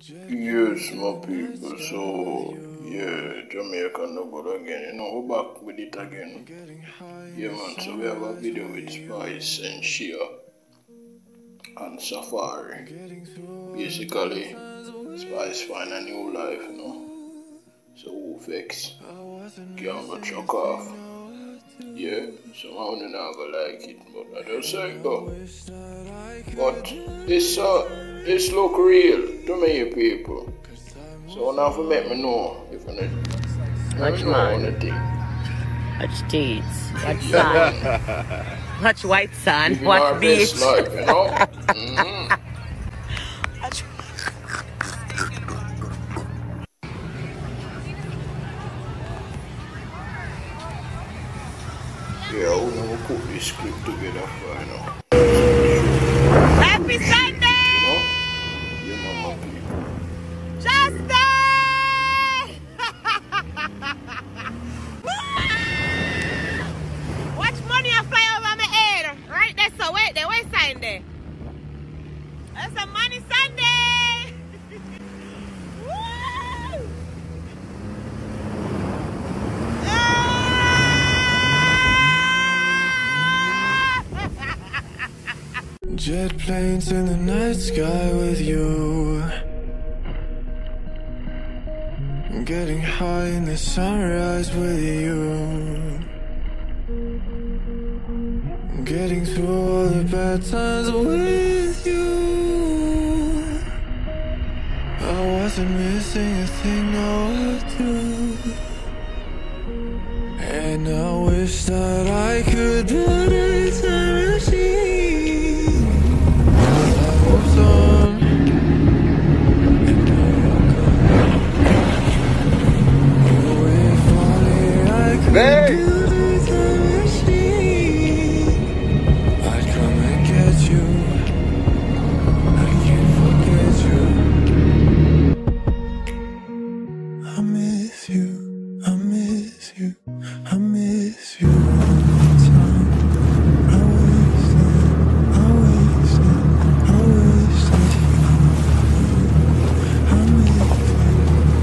Yes, my people. So, yeah, Jamaica no good again. You know, we're back with it again. Yeah, man. So we have a video with Spice and Shea and Safari. Basically, Spice find a new life, you know. So who vex? Can't go chuck off. Yeah, so I don't know go like it, but I just say go. But it's look real to me, people. So now for make me know if I know anything. Watch teeth, watch sand, watch white sand, Living watch our beach. best life, you know. Yeah, we'll never put this clip together for you know. Happy Sunday! You know? Yeah, mama people. Justin! Watch money a fly over my head. Right there, so wait there, where's sign there? That's a money Sunday! Woo! Jet planes in the night sky with you. Getting high in the sunrise with you. Getting through all the bad times with you. I wasn't missing a thing or two. And I wish that I could put a time machine. I moved on, and now you're gone. Oh, if only I could build a time machine, I'd come and get you. I can't forget you. I miss you, I miss you, I miss you all the time. I wasted I miss you,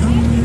I miss you,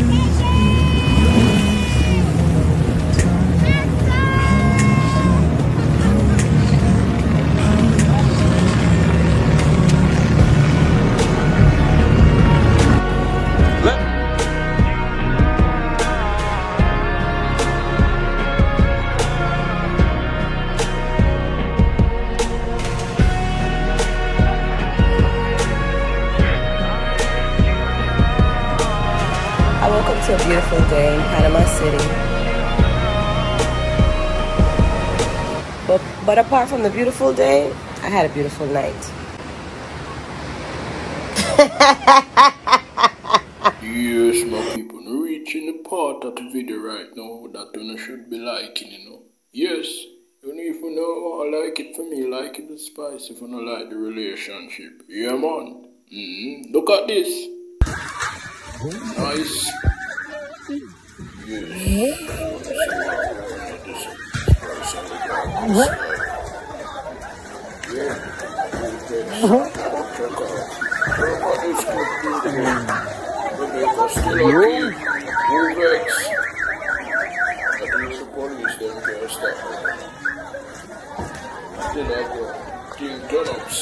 I woke up to a beautiful day in Panama City. But apart from the beautiful day, I had a beautiful night. Yes, my people, we're reaching the part of the video right now that you should be liking, you know. Yes, you know, if you know, I like it for me, like it with Spice if you don't like the relationship. Yeah, man. Look at this. Nice. Yes.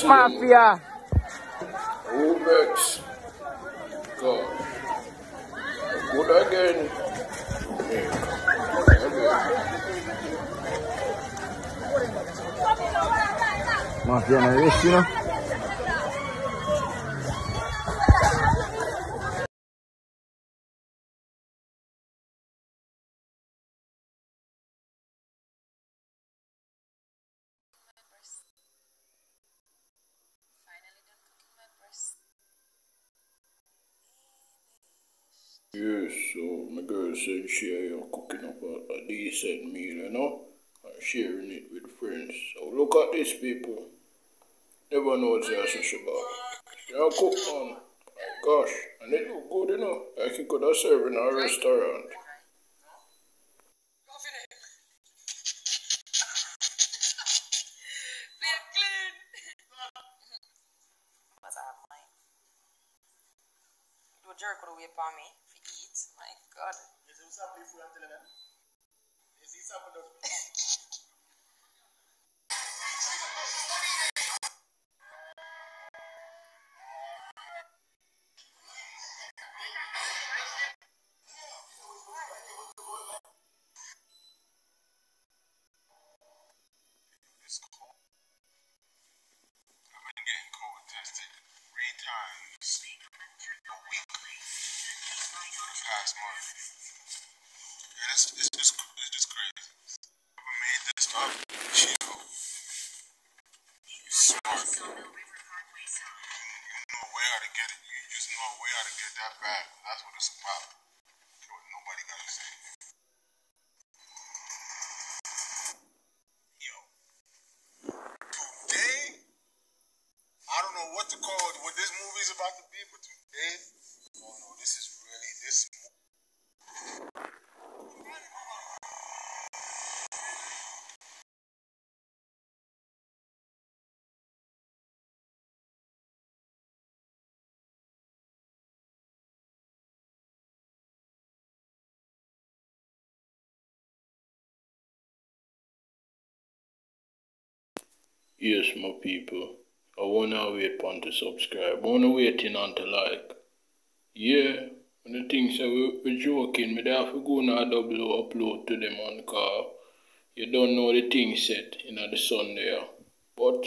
Mafia. Ubex. God. Good again. Mafia na race, you know? Yes, so my girl said you're cooking up a decent meal, you know, and sharing it with friends. So look at this, people. Never know what you're such about. You're cook, man. My gosh, and it look good, you know, like you could have served in a restaurant. jerk the way for me if you eat. My God. It's cold. I've been getting COVID tested 3 times a week for the past month. And it's just crazy. Whoever made this up, Chico, he's smart. You know a way how to get it. You just know a way how to get that back. That's what it's about. That's what nobody got to say. Yo. Today, I don't know what to call it, what this movie is about to be, but today, oh no, this is really, this movie. Yes, my people. I wanna wait on to subscribe. I wanna wait in on to like. Yeah, when the things say we're joking, me they have to go now double upload to them on car. You don't know the thing set in the sun there. But